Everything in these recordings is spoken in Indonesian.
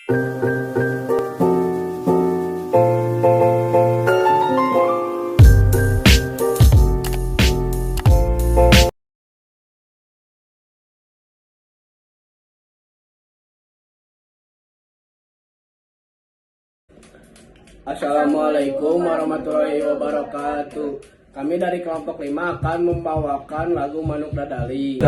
Assalamualaikum warahmatullahi wabarakatuh. Kami dari kelompok 5 akan membawakan lagu Manuk Dadali.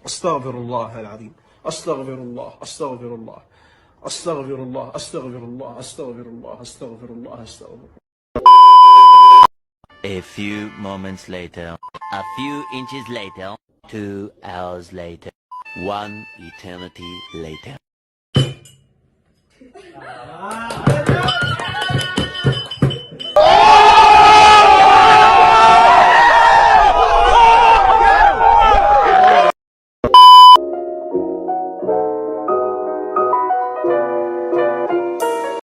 أستغفر الله العظيم. أستغفر الله أستغفر الله أستغفر الله أستغفر الله أستغفر الله أستغفر الله أستغفر الله. A few moments later, a few inches later, 2 hours later, 1 eternity later.